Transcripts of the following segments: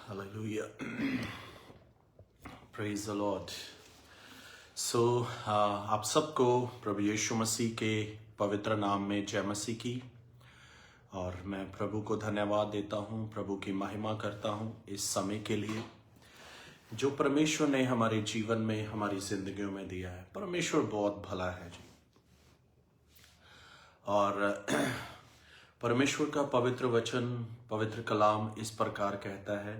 Hallelujah. Praise the Lord. आप सबको प्रभु यीशु मसीह के पवित्र नाम में जय मसीह की। और मैं प्रभु को धन्यवाद देता हूँ, प्रभु की महिमा करता हूँ इस समय के लिए जो परमेश्वर ने हमारे जीवन में, हमारी जिंदगियों में दिया है। परमेश्वर बहुत भला है जी। और परमेश्वर का पवित्र वचन, पवित्र कलाम इस प्रकार कहता है।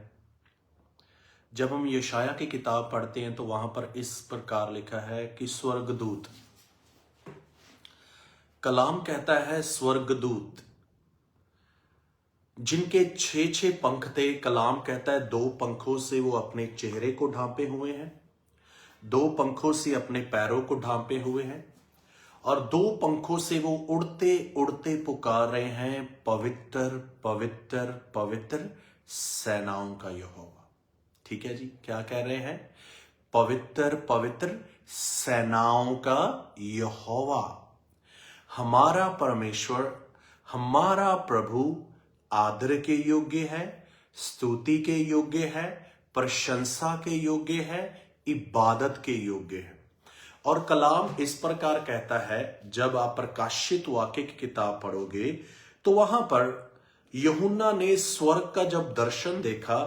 जब हम यशाया की किताब पढ़ते हैं तो वहां पर इस प्रकार लिखा है कि स्वर्गदूत, कलाम कहता है स्वर्गदूत जिनके 6 पंख थे, कलाम कहता है 2 पंखों से वो अपने चेहरे को ढांपे हुए हैं, 2 पंखों से अपने पैरों को ढांपे हुए हैं और 2 पंखों से वो उड़ते उड़ते पुकार रहे हैं, पवित्र पवित्र पवित्र सेनाओं का यहोवा। ठीक है जी, क्या कह रहे हैं? पवित्र पवित्र सेनाओं का यहोवा। हमारा परमेश्वर, हमारा प्रभु आदर के योग्य है, स्तुति के योग्य है, प्रशंसा के योग्य है, इबादत के योग्य है। और कलाम इस प्रकार कहता है, जब आप प्रकाशित वाक्य की किताब पढ़ोगे तो वहां पर यूहन्ना ने स्वर्ग का जब दर्शन देखा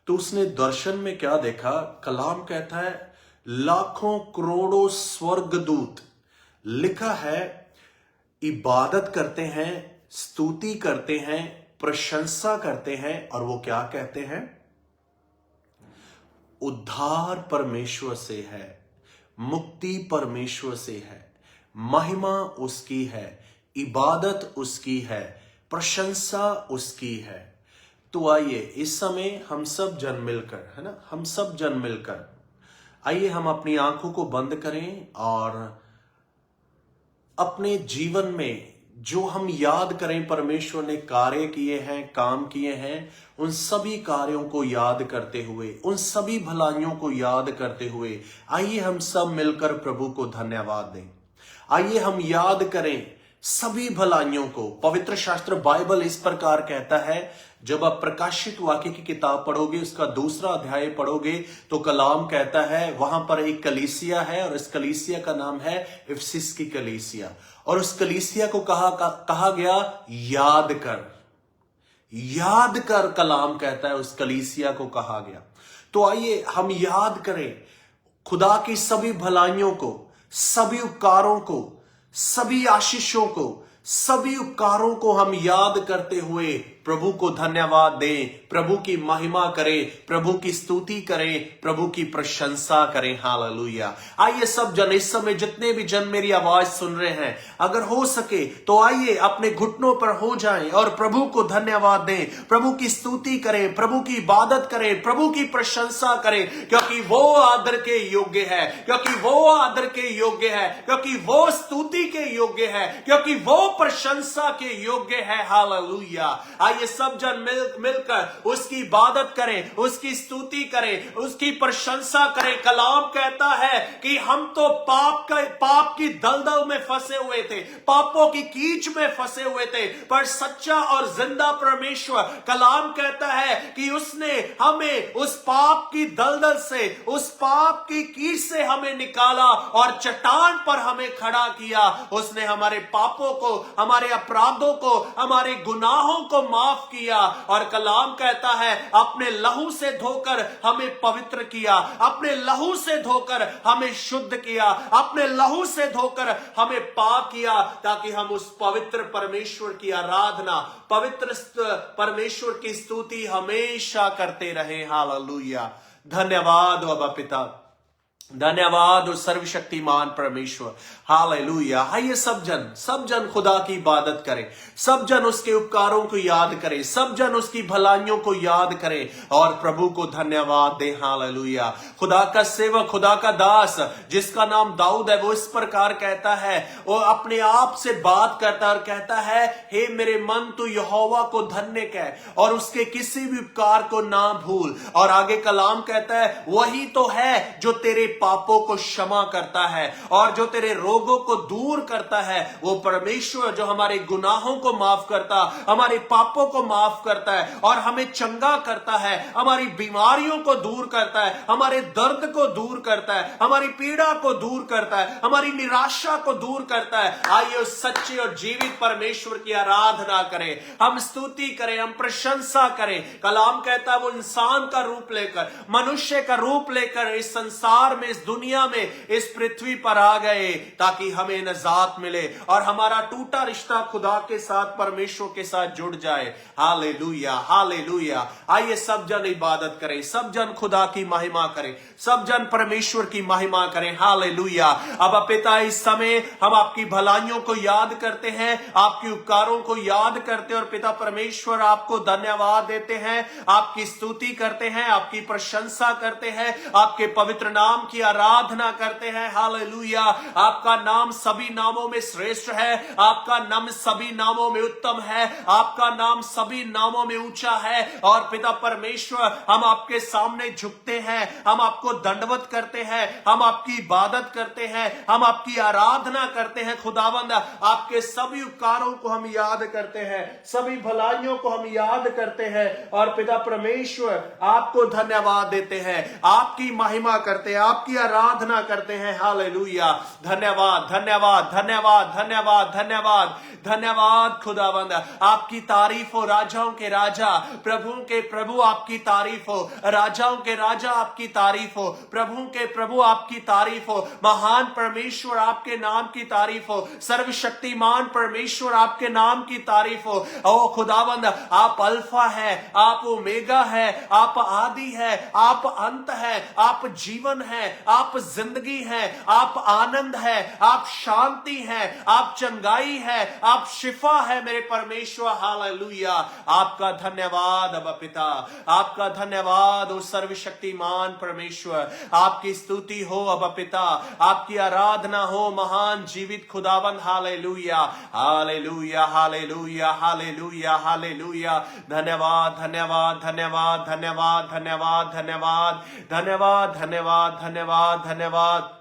तो उसने दर्शन में क्या देखा? कलाम कहता है लाखों करोड़ों स्वर्गदूत, लिखा है, इबादत करते हैं, स्तुति करते हैं, प्रशंसा करते हैं। और वो क्या कहते हैं? उद्धार परमेश्वर से है, मुक्ति परमेश्वर से है, महिमा उसकी है, इबादत उसकी है, प्रशंसा उसकी है। तो आइए इस समय हम सब जन मिलकर, है ना, हम सब जन मिलकर आइए हम अपनी आंखों को बंद करें और अपने जीवन में जो हम याद करें परमेश्वर ने कार्य किए हैं, काम किए हैं, उन सभी कार्यों को याद करते हुए, उन सभी भलाइयों को याद करते हुए आइए हम सब मिलकर प्रभु को धन्यवाद दें। आइए हम याद करें सभी भलाइयों को। पवित्र शास्त्र बाइबल इस प्रकार कहता है, जब आप प्रकाशित वाक्य की किताब पढ़ोगे, उसका 2 अध्याय पढ़ोगे तो कलाम कहता है, वहां पर एक कलीसिया है और इस कलीसिया का नाम है इफिसस की कलीसिया। और उस कलीसिया को कहा गया याद कर, याद कर, कलाम कहता है उस कलीसिया को कहा गया। तो आइए हम याद करें खुदा की सभी भलाइयों को, सभी उपकारों को, सभी आशीषों को, सभी उपकारों को हम याद करते हुए प्रभु को धन्यवाद दें, प्रभु की महिमा करें, प्रभु की स्तुति करें, प्रभु की प्रशंसा करें। हालेलुया। आइए सब जन, इस समय जितने भी जन मेरी आवाज सुन रहे हैं, अगर हो सके तो आइए अपने घुटनों पर हो जाएं और प्रभु को धन्यवाद दें, प्रभु की स्तुति करें, प्रभु की इबादत करें, प्रभु की प्रशंसा करें, क्योंकि वो आदर के योग्य है, क्योंकि वो आदर के योग्य है, क्योंकि वो स्तुति के योग्य है, क्योंकि वो प्रशंसा के योग्य है। हालेलुया। ये सब जन मिलकर उसकी इबादत करें, उसकी स्तुति करें, उसकी प्रशंसा करें। कलाम कहता है कि हम तो पाप की दलदल में फंसे हुए थे, पापों की कीच में फंसे हुए थे, पर सच्चा और जिंदा परमेश्वर, कलाम कहता है कि उसने हमें उस पाप की दलदल से, उस पाप की कीच से हमें निकाला और चट्टान पर हमें खड़ा किया। उसने हमारे पापों को, हमारे अपराधों को, हमारे गुनाहों को माफ किया। और कलाम कहता है अपने लहू से धोकर हमें पवित्र किया, अपने लहू से धोकर हमें शुद्ध किया, अपने लहू से धोकर हमें पाक किया, ताकि हम उस पवित्र परमेश्वर की आराधना, पवित्र परमेश्वर की स्तुति हमेशा करते रहे। हालेलुया। धन्यवाद बाबा पिता, धन्यवाद और सर्वशक्तिमान परमेश्वर। हालेलुया। आइए सब जन खुदा की इबादत करें, सब जन उसके उपकारों को याद करें, सब जन उसकी भलाइयों को याद करें और प्रभु को धन्यवाद दें। हालेलुया। खुदा का सेवक, खुदा का दास जिसका नाम दाऊद है, वो इस प्रकार कहता है, वो अपने आप से बात करता और कहता है, हे मेरे मन तू यहोवा को धन्य कह और उसके किसी भी उपकार को ना भूल। और आगे कलाम कहता है, वही तो है जो तेरे पापों को क्षमा करता है और जो तेरे रोगों को दूर करता है, वो परमेश्वर जो हमारे गुनाहों को माफ करता, हमारे पापों को माफ करता है और हमें चंगा करता है, हमारी बीमारियों को दूर करता है, हमारे दर्द को दूर करता है, हमारी पीड़ा को दूर करता है, हमारी निराशा को दूर करता है। आइए उस सच्चे और जीवित परमेश्वर की आराधना करें, हम स्तुति करें, हम प्रशंसा करें। कलाम कहता है वो इंसान का रूप लेकर, मनुष्य का रूप लेकर इस संसार में, इस दुनिया में, इस पृथ्वी पर आ गए ताकि हमें नजात मिले और हमारा टूटा रिश्ता खुदा के साथ, परमेश्वर के साथ जुड़ जाए। Hallelujah, hallelujah. आइए सब जन इबादत करें, सब जन खुदा की महिमा करें, सब जन परमेश्वर की महिमा करें। हालेलुया। अब पिता, इस समय हम आपकी भलाइयों को याद करते हैं, आपके उपकारों को याद करते हैं और पिता परमेश्वर आपको धन्यवाद देते हैं, आपकी स्तुति करते हैं, आपकी प्रशंसा करते हैं, आपके पवित्र नाम की आराधना करते हैं। हालेलुया। आपका नाम सभी नामों में श्रेष्ठ है, आपका नाम सभी नामों में उत्तम है, आपका नाम सभी नामों में ऊंचा है। और पिता परमेश्वर, हम आपके सामने झुकते हैं, हम आपको दंडवत करते हैं, हम आपकी इबादत करते हैं, हम आपकी आराधना करते हैं। खुदावंद, आपके सभी उपकारों को हम याद करते हैं, सभी भलाइयों को हम याद करते हैं और पिता परमेश्वर आपको धन्यवाद देते हैं, आपकी महिमा करते हैं, आपकी आराधना करते हैं। हालेलुया। धन्यवाद, धन्यवाद, धन्यवाद, धन्यवाद, धन्यवाद, धन्यवाद खुदावंद। आपकी तारीफ हो राजाओं के राजा, प्रभुओं के प्रभु आपकी तारीफ हो, राजाओं के राजा आपकी तारीफ हो, प्रभुओं के प्रभु आपकी तारीफ हो। महान परमेश्वर आपके नाम की तारीफ हो, सर्वशक्तिमान परमेश्वर आपके नाम की तारीफ हो। ओ खुदावंद, आप अल्फा है, आप ओमेगा है, आप आदि है, आप अंत है, आप जीवन है, आप जिंदगी है, आप आनंद है, आप शांति है, आप चंगाई है, आप शिफा है मेरे परमेश्वर। हालेलुया। आपका धन्यवाद अब पिता, आपका धन्यवाद ओ सर्वशक्तिमान परमेश्वर। आपकी स्तुति हो अब पिता, आपकी आराधना हो महान जीवित खुदावंद। Hallelujah, hallelujah, hallelujah, hallelujah, hallelujah. धन्यवाद, धन्यवाद, धन्यवाद, धन्यवाद, धन्यवाद, धन्यवाद, धन्यवाद, धन्यवाद, धन्यवाद, धन्यवाद।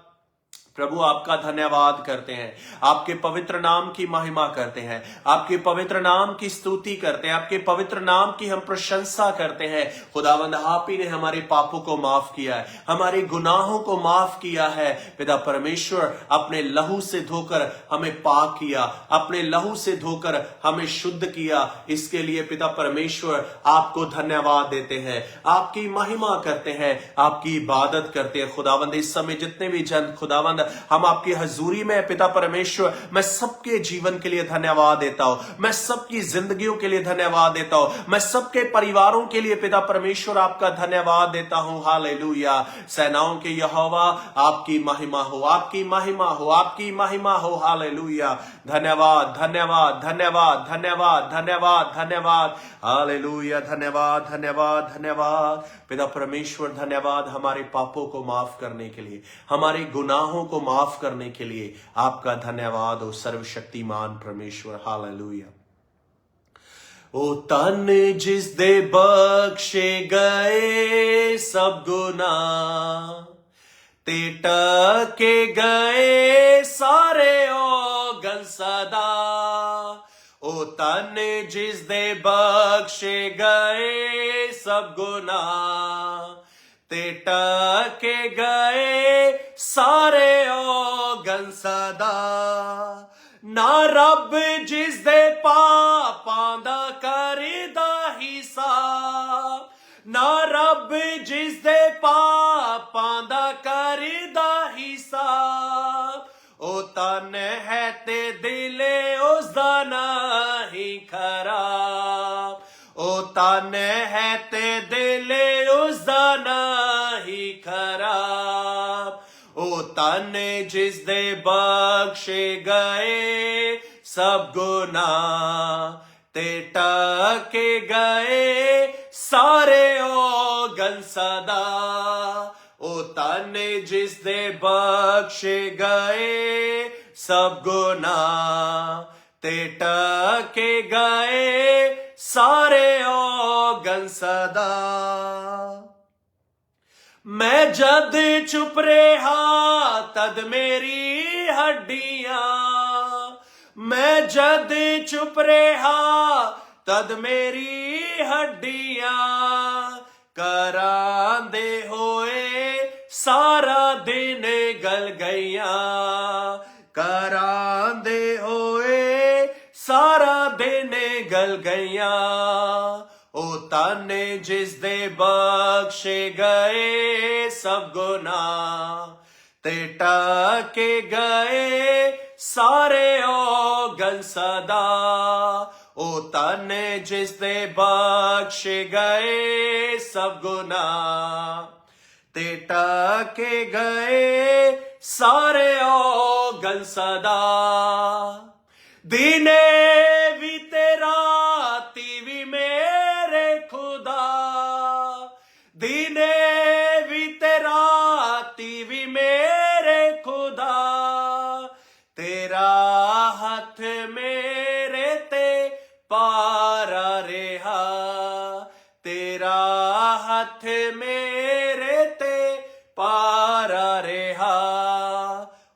प्रभु आपका धन्यवाद करते हैं, आपके पवित्र नाम की महिमा करते हैं, आपके पवित्र नाम की स्तुति करते हैं, आपके पवित्र नाम की हम प्रशंसा करते हैं। खुदावंद, आप ही ने हमारे पापों को माफ किया है, हमारे गुनाहों को माफ किया है। पिता परमेश्वर, अपने लहू से धोकर हमें पाक किया, अपने लहू से धोकर हमें शुद्ध किया। इसके लिए पिता परमेश्वर आपको धन्यवाद देते हैं, आपकी महिमा करते हैं, आपकी इबादत करते हैं। खुदावंद, इस समय जितने भी जन खुदावंद हम आपकी हजूरी में पिता परमेश्वर, मैं सबके जीवन के लिए धन्यवाद देता हूं, मैं सबकी जिंदगियों के लिए धन्यवाद देता हूं, मैं सबके परिवारों के लिए पिता परमेश्वर आपका धन्यवाद देता हूं। हालेलुया। सेनाओं के यहोवा, आपकी महिमा हो, आपकी महिमा हो, आपकी महिमा हो। हालेलुया। धन्यवाद, धन्यवाद, धन्यवाद, धन्यवाद, धन्यवाद, धन्यवाद। हालेलुया। धन्यवाद, धन्यवाद, धन्यवाद। पिता परमेश्वर धन्यवाद हमारे पापों को माफ करने के लिए, हमारे गुनाहों को माफ करने के लिए। आपका धन्यवाद ओ सर्वशक्तिमान परमेश्वर। हालेलुया। ओ तन जिस दे बख्शे गए सब गुनाह, ते टके गए सारे औगन सदा। ओ तन जिस दे बख्शे गए सब गुनाह, ते टके गए सारे औगन सदा। ना रब जिस दे पापां दा करदा हिसाब, ना रब जिस दे पापां दा करदा हिसाब। ओ तन है ते दिले उसदा नहीं खराब, ओ तन है ते दिले उसदा नहीं खराब। ओ तन जिस दे बख्शे गए सब गुनाह, ते टके गए सारे औगन सदा। ओ तन जिस दे बख्शे गए सब गुनाह, ते टके गए सारे औगन सदा। मैं जद चुप रहा तद मेरी हड्डियां, मैं जद चुप रहा तद मेरी हड्डियां करांदे होए सारा दिन गल गईयां, करांदे होए सारा दिन गल गईयां। ओ ताने जिस दे बख्शे गए सब गुनाह, ते टके गए सारे ओ गल सदा। ओ ताने जिस दे बख्शे गए सब गुनाह, ते टके गए सारे ओ गल सदा। दिने भी तेरा राती भी मेरे खुदा, दिने भी तेरा राती भी मेरे खुदा। तेरा हाथ मेरे ते पारा रहा, तेरा हाथ मेरे ते पारा रहा।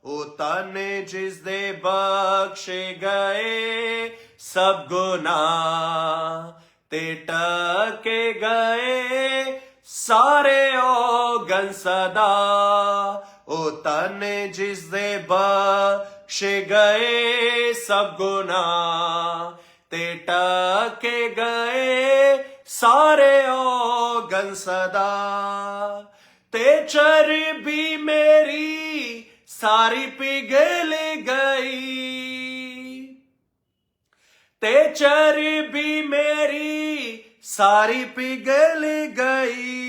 ओ ताने जिस दे बख्शे गए सब गुनाह, ते टके गए सारे ओ गल सदा। ओ ताने जिस दे बख्शे गए सब गुनाह, ते टके गए सारे ओ गल सदा। ते चर्बी मेरी सारी पिघल गई, ते चर्बी मेरी सारी पिघल गई।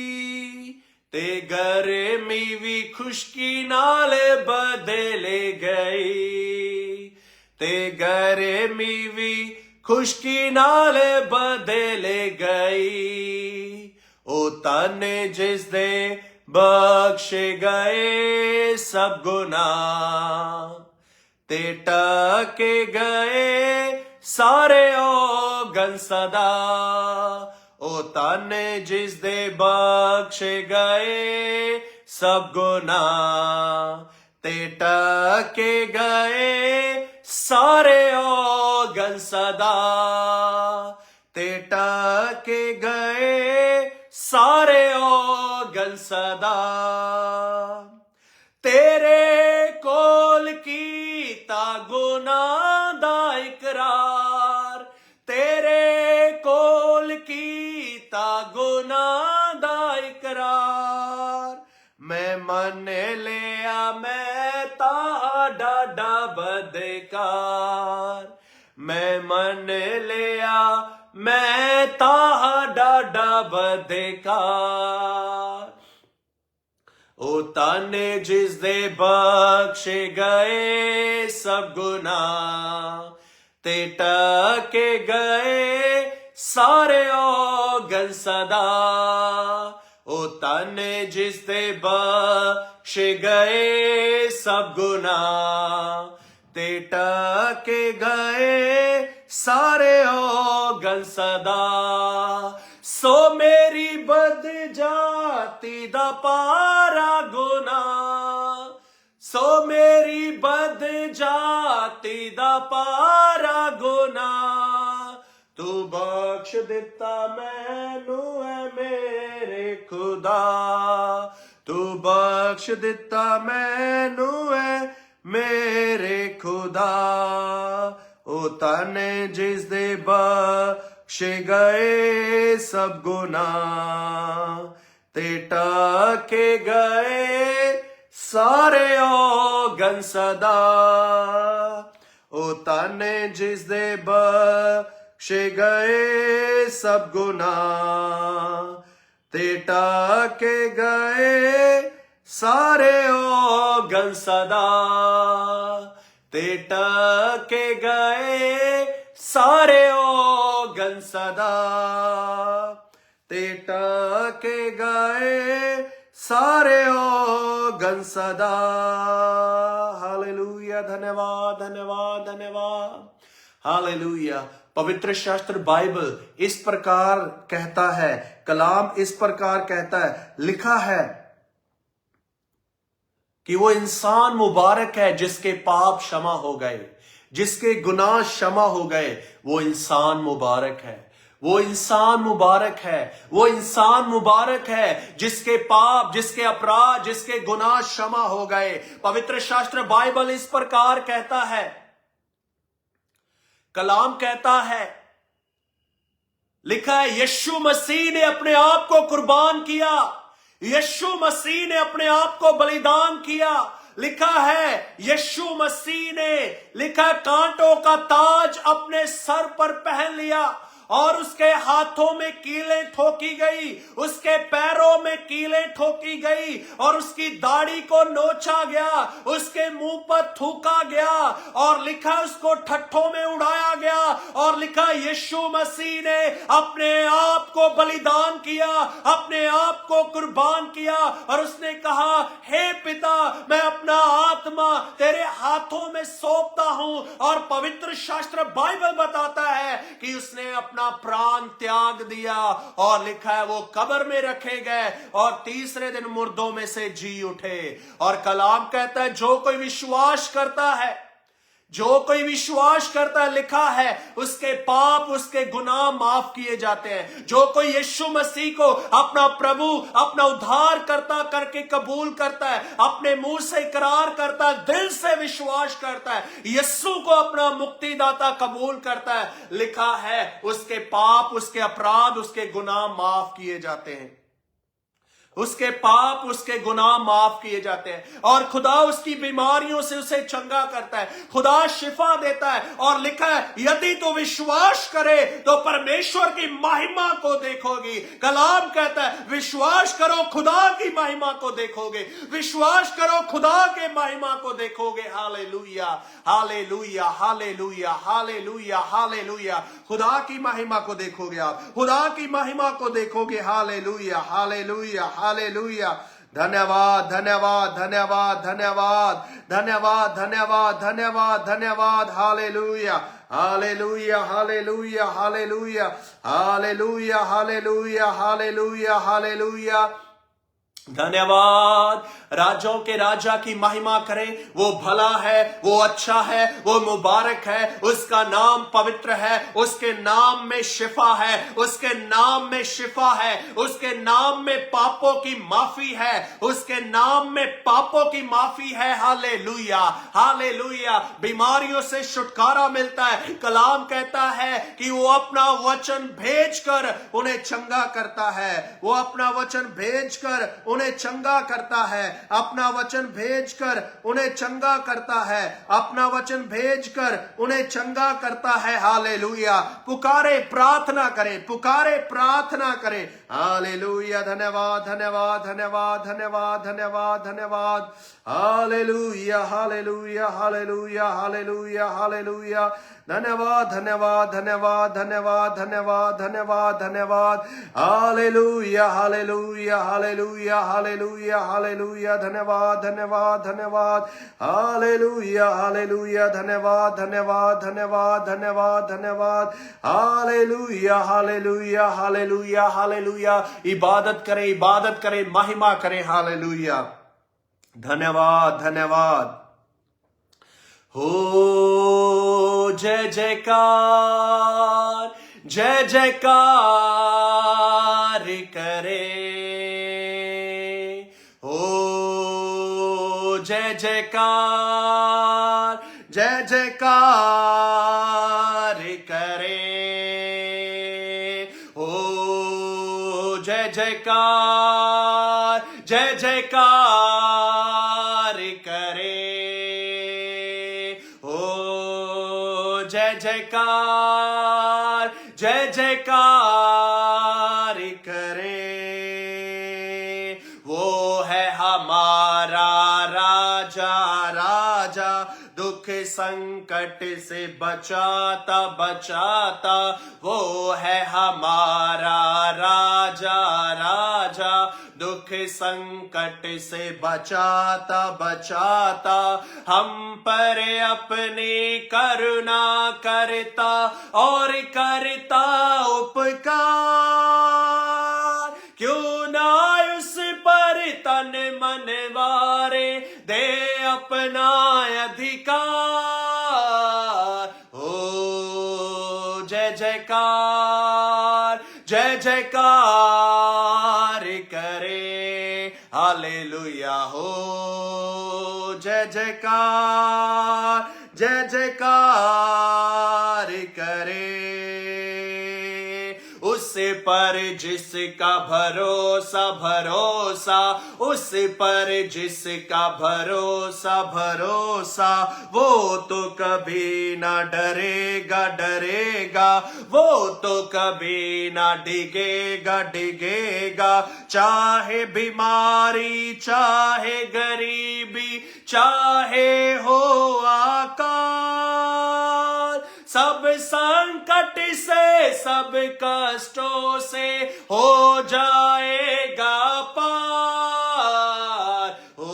ते गर्मी भी खुश्की नाल बदल गई, ते गर्मी भी खुश्की नाल बदल गई। ओ ताने जिस दे बख्शे गए सब गुनाह, ते टके गए सारे ओ गल सदा। ओ ताने जिस दे बख्शे गए सब गुनाह, ते टके गए सारे ओ गल सदा। ते टके गए सारे ओ गल सदा। तेरे कोल कीता गुनाह दा इकरार, तेरे कोल कीता गुनाह दा इकरार। मैं मन लिया मैं ताड़ा डा बदकार, मैं मन लिया मैं ताड़ा डा बदकार। ओ ताने जिस दे बख्शे गए सब गुनाह, ते टके गए सारे ओ गल सदा। ओ ताने जिस दे बख्शे गए सब गुनाह, ते टके गए सारे ओ गल सदा। सो मेरी बद जाती दा पारा गुनाह, सो मेरी बद जाती दा पारा गुनाह। तू बख्श दिता मैनू है मेरे खुदा, तू बख्श दिता मैनू है मेरे खुदा। ओ ताने जिस दे बख्शे गए सब गुनाह, ते टके गए सारे ओ गल सदा। ओ ताने जिस दे बख्शे गए सब गुनाह, ते टके गए सारे ओ गल सदा। ते टके गए सारे ओ गल सदा, ते टके गए सारे ओ गल सदा। हालेलुया, धन्यवाद धन्यवाद धन्यवाद, हालेलुया। पवित्र शास्त्र बाइबल इस प्रकार कहता है, कलाम इस प्रकार कहता है, लिखा है कि वो इंसान मुबारक है जिसके पाप क्षमा हो गए, जिसके गुनाह क्षमा हो गए। वो इंसान मुबारक है, वो इंसान मुबारक है, वो इंसान मुबारक है जिसके पाप, जिसके अपराध, जिसके गुनाह क्षमा हो गए। पवित्र शास्त्र बाइबल इस प्रकार कहता है, कलाम कहता है, लिखा है, यीशु मसीह ने अपने आप को कुर्बान किया, यीशु मसीह ने अपने आप को बलिदान किया। लिखा है, यीशु मसीह ने, लिखा है, कांटों का ताज अपने सर पर पहन लिया और उसके हाथों में कीलें ठोकी गई, उसके पैरों में कीलें ठोकी गई और उसकी दाढ़ी को नोचा गया, उसके मुंह पर थूका गया और लिखा उसको ठट्ठों में उड़ाया गया। और लिखा यीशु मसीह ने अपने आप को बलिदान किया, अपने आप को कुर्बान किया और उसने कहा, हे पिता, मैं अपना आत्मा तेरे हाथों में सौंपता हूं। और पवित्र शास्त्र बाइबल बताता है कि उसने अपना प्राण त्याग दिया और लिखा है वो कब्र में रखे गए और तीसरे दिन मुर्दों में से जी उठे। और कलाम कहता है, जो कोई विश्वास करता है, जो कोई विश्वास करता है, लिखा है, उसके पाप, उसके गुनाह माफ किए जाते हैं। जो कोई यीशु मसीह को अपना प्रभु, अपना उद्धार करता करके कबूल करता है, अपने मुंह से इकरार करता है, दिल से विश्वास करता है, यीशु को अपना मुक्तिदाता कबूल करता है, लिखा है उसके पाप, उसके अपराध, उसके गुनाह माफ किए जाते हैं। उसके पाप, उसके गुनाह माफ किए जाते हैं और खुदा उसकी बीमारियों से उसे चंगा करता है, खुदा शिफा देता है। और लिखा है, यदि तो विश्वास करे तो परमेश्वर की महिमा को देखोगी। कलाम कहता है, विश्वास करो, खुदा की महिमा को देखोगे, विश्वास करो, खुदा के महिमा को देखोगे। Hallelujah, hallelujah, hallelujah, hallelujah, hallelujah. खुदा की महिमा को देखोगे आप, खुदा की महिमा को देखोगे। Hallelujah, hallelujah, hallelujah. धन्यवाद, धन्यवाद, धन्यवाद, धन्यवाद, धन्यवाद, धन्यवाद, धन्यवाद, धन्यवाद। Hallelujah, hallelujah, hallelujah, hallelujah, hallelujah, hallelujah, hallelujah, hallelujah. धन्यवाद। राजाओं के राजा की महिमा करें, वो भला है, वो अच्छा है, वो मुबारक है, उसका नाम पवित्र है, उसके नाम में शिफा है, उसके नाम में शिफा है, उसके नाम में पापों की माफी है, उसके नाम में पापों की माफी है। Hallelujah, hallelujah. बीमारियों से छुटकारा मिलता है। कलाम कहता है कि वो अपना वचन भेजकर उन्हें चंगा करता है, वो अपना वचन भेजकर उन्हें चंगा करता है, अपना वचन भेजकर उन्हें चंगा करता है, अपना वचन भेजकर उन्हें चंगा करता है। हालेलुया। पुकारे, प्रार्थना करें, पुकारे, प्रार्थना करें। हालेलुया। धन्यवाद, धन्यवाद, धन्यवाद, धन्यवाद, धन्यवाद, धन्यवाद। Hallelujah, hallelujah, hallelujah, hallelujah, hallelujah. धन्यवाद, धन्यवाद, धन्यवाद, धन्यवाद, धन्यवाद, धन्यवाद, धन्यवाद। Hallelujah, hallelujah, hallelujah, hallelujah, hallelujah. धन्यवाद, धन्यवाद, धन्यवाद। Hallelujah, hallelujah. धन्यवाद, धन्यवाद, धन्यवाद, धन्यवाद, धन्यवाद। Hallelujah, hallelujah, hallelujah, hallelujah. इबादत करें, इबादत करें, महिमा करें। हालेलुया। धन्यवाद, धन्यवाद। हो जय जयकार, जय जयकार करे, हो जय जयकार, जय जयकार करे, हो जय जयकार, जय जयकार करे, जय जयकार, जय जयकार करे। वो है हमारा राजा, राजा, दुख संकट से बचाता बचाता। वो है हमारा राजा, राजा, दुख संकट से बचाता बचाता। हम पर अपनी करुणा करता और करता उपकार। क्यों ना उस पर तन मन वारे, दे अपना अधिकार। ओ जय जयकार, जय जयकार करे, हालेलुया हो। जय जयकार, जय जयकार करे, उस पर जिसका भरोसा भरोसा, उस पर जिसका भरोसा भरोसा, वो तो कभी ना डरेगा डरेगा, वो तो कभी ना डिगेगा डिगेगा। चाहे बीमारी, चाहे गरीबी, चाहे हो आकाल, सब संकट से, सब कष्टों से हो जाएगा पार। ओ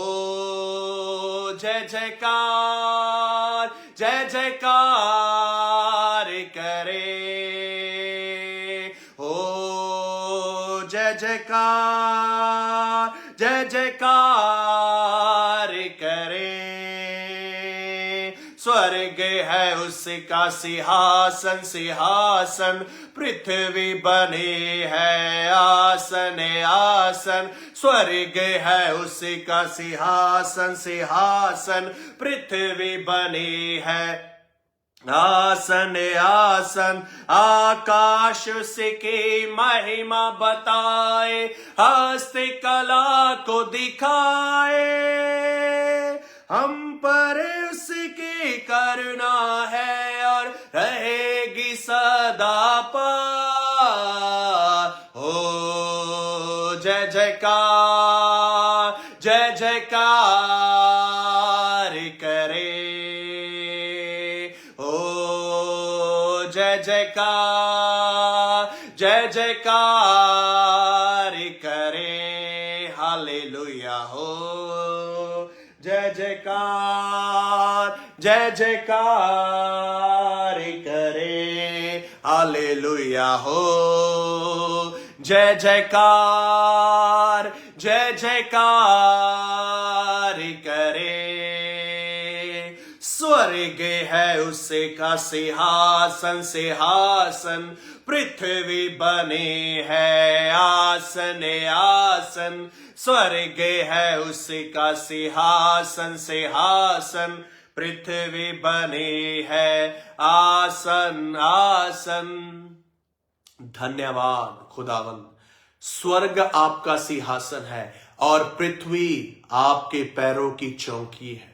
जय जयकार, जय जयकार करे, ओ जय जयकार, जय जयकार करे। स्वर्ग है उसका सिंहासन सिंहासन, पृथ्वी बनी है आसन आसन। स्वर्ग है उसका सिंहासन सिंहासन, पृथ्वी बनी है आसन आसन। आकाश उसकी महिमा बताए, हस्तकला को दिखाए, हम पर उसकी करुणा है और रहेगी सदा पार। हो जय जयकार, जय जयकार करे, ओ जय जयकार, जय जयकार करे, हालेलुया हो। जय जयकार, जय जयकार करे, हालेलुया हो। जय जयकार, जय जयकार करे। स्वर्ग है उसका सिंहासन सिंहासन, पृथ्वी बने है आसन आसन। स्वर्ग है उसका सिंहासन सिंहासन, पृथ्वी बने है आसन आसन। धन्यवाद खुदावंद, स्वर्ग आपका सिंहासन है और पृथ्वी आपके पैरों की चौकी है।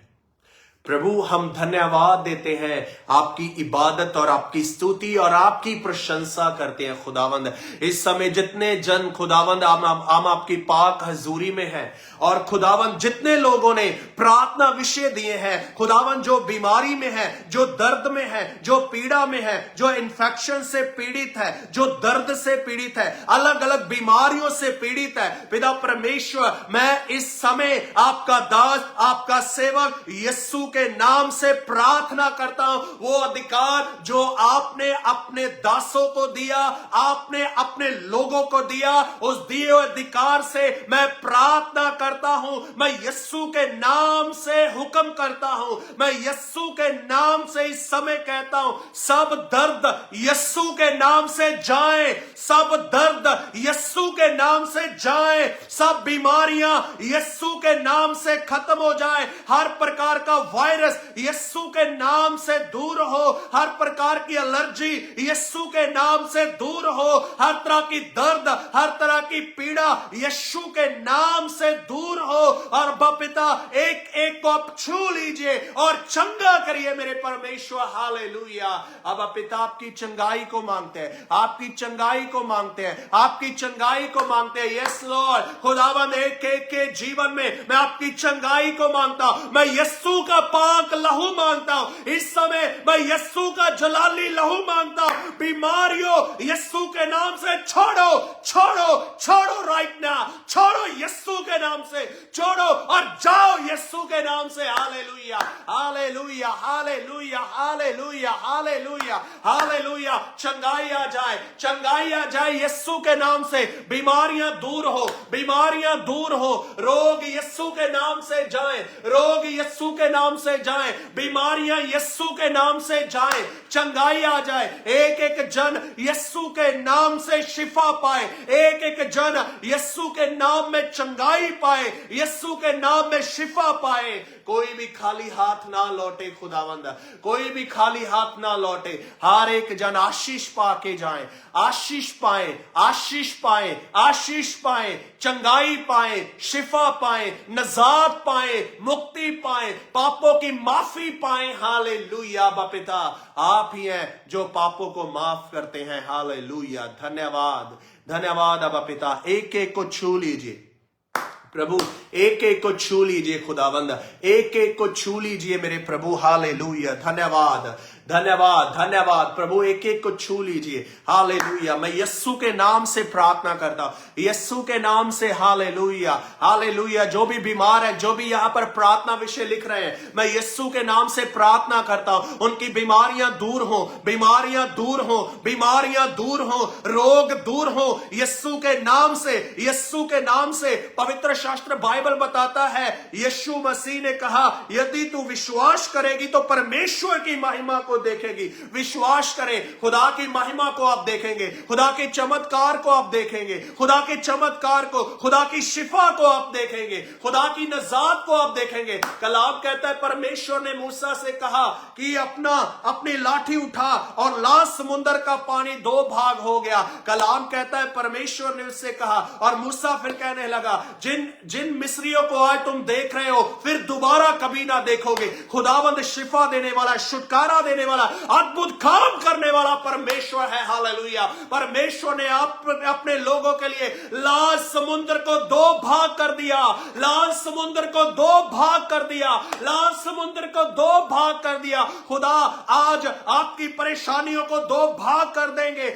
प्रभु हम धन्यवाद देते हैं, आपकी इबादत और आपकी स्तुति और आपकी प्रशंसा करते हैं खुदावंद। इस समय जितने जन खुदावंद हम आपकी पाक हजूरी में हैं, और खुदावंद जितने लोगों ने प्रार्थना विषय दिए हैं खुदावंद, जो बीमारी में है, जो दर्द में है, जो पीड़ा में है, जो इन्फेक्शन से पीड़ित है, जो दर्द से पीड़ित है, अलग अलग बीमारियों से पीड़ित है, पिता परमेश्वर मैं इस समय आपका दास, आपका सेवक यीशु के नाम से प्रार्थना करता हूं। वो अधिकार जो आपने अपने दासों को दिया, आपने अपने लोगों को दिया, उस दिए हुए अधिकार से मैं प्रार्थना करता हूं। मैं यीशु के नाम से हुक्म करता हूं, मैं यीशु के नाम से इस समय कहता हूं, सब दर्द यीशु के नाम से जाए, सब दर्द यीशु के नाम से जाए, सब बीमारियां यीशु के नाम से खत्म हो जाए। हर प्रकार का वायरस यीशु के नाम से दूर हो, हर प्रकार की एलर्जी यीशु के नाम से दूर हो, हर तरह की दर्द, हर तरह की पीड़ा यीशु के नाम से दूर हो। और पिता एक एक को आप छू लीजिए और चंगा करिए मेरे परमेश्वर, हालेलुया। अब पिता आपकी चंगाई को मांगते हैं, आपकी चंगाई को मांगते हैं, आपकी चंगाई को मांगते हैं। यस लॉर्ड, खुदावंद एक एक के जीवन में मैं आपकी चंगाई को मांगता हूं। मैं यीशु का पाक लहू मांगता हूं। इस समय मैं यीशु का जलाली लहू मांगता हूं। बीमारियों यीशु के नाम से छोड़ो छोड़ो छोड़ो, राइट नाउ छोड़ो, यीशु के नाम से छोड़ो और जाओ यीशु के नाम से। Hallelujah hallelujah hallelujah hallelujah hallelujah hallelujah hallelujah. चंगाई आ जाए, चंगाई आ जाए यीशु के नाम से। बीमारियां दूर हो, बीमारियां दूर हो। रोग यीशु के नाम से जाए, रोग यीशु के नाम से जाए, बीमारियां यीशु के नाम से जाए, चंगाई आ जाए। एक एक जन यीशु के नाम से शिफा पाए, एक एक जन यीशु के नाम में चंगाई पाए, यीशु के नाम में शिफा पाए। कोई भी खाली हाथ ना लौटे खुदावंद, कोई भी खाली हाथ ना लौटे। हर एक जन आशीष पाके जाए, आशीष पाए, आशीष पाए, आशीष पाए, चंगाई पाए, शिफा पाए, नजात पाए, मुक्ति पाए, पापों की माफी पाए। हालेलुया पिता, आप ही हैं जो पापों को माफ करते हैं। हालेलुया, धन्यवाद, धन्यवाद अबा पिता। एक एक को छू लीजिए प्रभु, एक एक को छू लीजिए खुदावंद, एक एक को छू लीजिए मेरे प्रभु। हालेलुया, धन्यवाद, धन्यवाद, धन्यवाद प्रभु, एक एक को छू लीजिए। हालेलुया, मैं यीशु के नाम से प्रार्थना करता हूं, यीशु के नाम से। Hallelujah, hallelujah. जो भी बीमार है, जो भी यहां पर प्रार्थना विषय लिख रहे हैं, मैं यीशु के नाम से प्रार्थना करता हूं, उनकी बीमारियां दूर हो, बीमारियां दूर हो, बीमारियां दूर हो, रोग दूर हो यीशु के नाम से, यीशु के नाम से। पवित्र शास्त्र बाइबल बताता है, यीशु मसीह ने कहा, यदि तू विश्वास करेगी तो परमेश्वर की महिमा को देखेगी। विश्वास करें, खुदा की महिमा को आप देखेंगे, खुदा के चमत्कार को आप देखेंगे, खुदा के चमत्कार को, खुदा की शिफा को आप देखेंगे, खुदा की नजात को आप देखेंगे। कलाम कहता है, परमेश्वर ने मूसा से कहा कि अपनी लाठी उठा और लाल समुद्र का पानी 2 भाग हो गया। कलाम कहता है, परमेश्वर ने उससे कहा, और मूसा फिर कहने लगा, जिन मिस्रियों को आज तुम देख रहे हो, फिर दोबारा कभी ना देखोगे। खुदावंद शिफा देने वाला, छुटकारा देने वाला, अद्भुत काम करने वाला परमेश्वर है। हालेलुया। परमेश्वर ने अपने लोगों के लिए लाल समुद्र को 2 भाग कर दिया, लाल समुद्र को 2 भाग कर दिया, लाल समुद्र को 2 भाग कर दिया। खुदा आज आपकी परेशानियों को 2 भाग कर देंगे।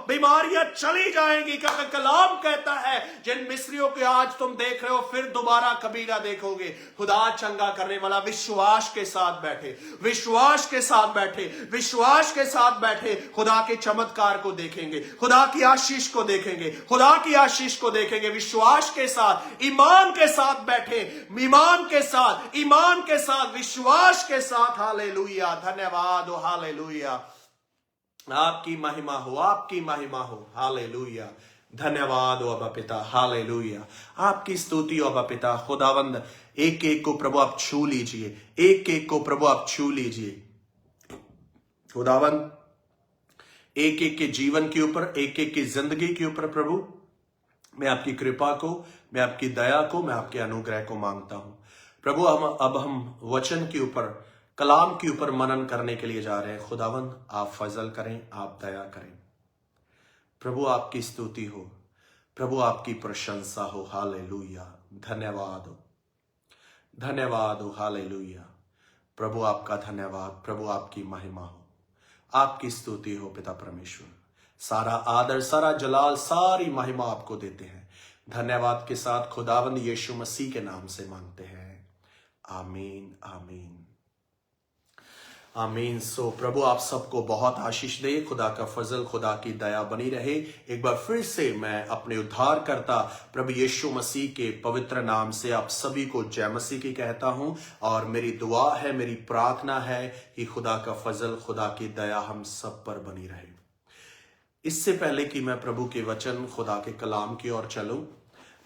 बीमारियां चली जाएंगी, क्योंकि कलाम कहता है, जिन मिस्रियों को आज तुम देख रहे हो, फिर दोबारा कभी ना देखोगे। खुदा चंगा करने वाला, विश्वास के साथ बैठे, विश्वास के साथ बैठे, विश्वास के साथ बैठे, खुदा के चमत्कार को देखेंगे, खुदा की आशीष को देखेंगे, खुदा की आशीष को देखेंगे। विश्वास के साथ, ईमान के साथ बैठे, ईमान के साथ, ईमान के साथ, विश्वास के साथ। हालेलुया, धन्यवाद हो। हालेलुया, आपकी महिमा हो, आपकी महिमा हो। हालेलुया, धन्यवाद हो अबा पिता। हालेलुया, आपकी स्तुति हो अबा पिता। खुदावंद, एक एक को प्रभु आप छू लीजिए, एक एक को प्रभु आप छू लीजिए। खुदावंद, एक एक के जीवन के ऊपर, एक एक की जिंदगी के ऊपर प्रभु, मैं आपकी कृपा को, मैं आपकी दया को, मैं आपके अनुग्रह को मांगता हूं प्रभु। अब हम वचन के ऊपर, कलाम के ऊपर मनन करने के लिए जा रहे हैं। खुदावंद, आप फजल करें, आप दया करें प्रभु। आपकी स्तुति हो प्रभु, आपकी प्रशंसा हो। हालेलुया, धन्यवाद हो, धन्यवाद हो। हालेलुया प्रभु, आपका धन्यवाद प्रभु, आपकी महिमा हो, आपकी स्तुति हो पिता परमेश्वर। सारा आदर, सारा जलाल, सारी महिमा आपको देते हैं। धन्यवाद के साथ खुदावंद यीशु मसीह के नाम से मांगते हैं, आमीन, आमीन, आमीन। सो प्रभु आप सबको बहुत आशीष दे, खुदा का फजल, खुदा की दया बनी रहे। एक बार फिर से मैं अपने उद्धारकर्ता प्रभु यीशु मसीह के पवित्र नाम से आप सभी को जय मसीह की कहता हूं, और मेरी दुआ है, मेरी प्रार्थना है कि खुदा का फजल, खुदा की दया हम सब पर बनी रहे। इससे पहले कि मैं प्रभु के वचन, खुदा के कलाम की ओर चलूं,